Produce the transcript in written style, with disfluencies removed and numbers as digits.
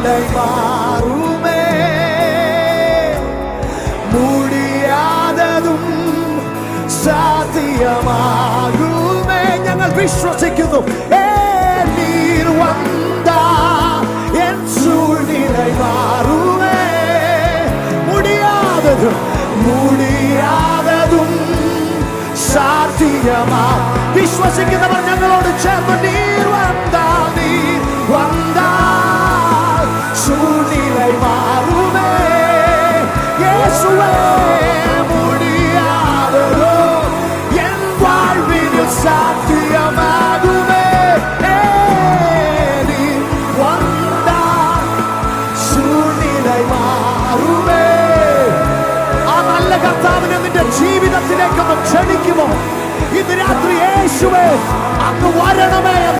சூழ்நிலை மாறுமே, முடியாததும் സാധ്യമാകുമേ. ഞങ്ങൾ വിശ്വസിക്കുന്നു. നീർ വന്നാ എൻ സൂழ்நிலை മാറുമേ, முடியாததும் സാധ്യമാ. വിശ്വസിക്കുന്നവർ ഞങ്ങളോട് ചേർന്ന് നീർ വന്നാൽ സൂழ்நிலை മാറുമേ. യേശുവേ, முடியாததோ என் வாழ்வினில் சாத்தியமாகுமே. நீர் வந்தால் സൂழ்நிலை മാറുമേ. ആ നല്ല കർത്താവിനെ നിന്റെ ജീവിതത്തിലേക്ക് ക്ഷണിക്കുമോ? ഇന്ന് രാത്രി യേശുവേ അങ്ങ് വരണമേ.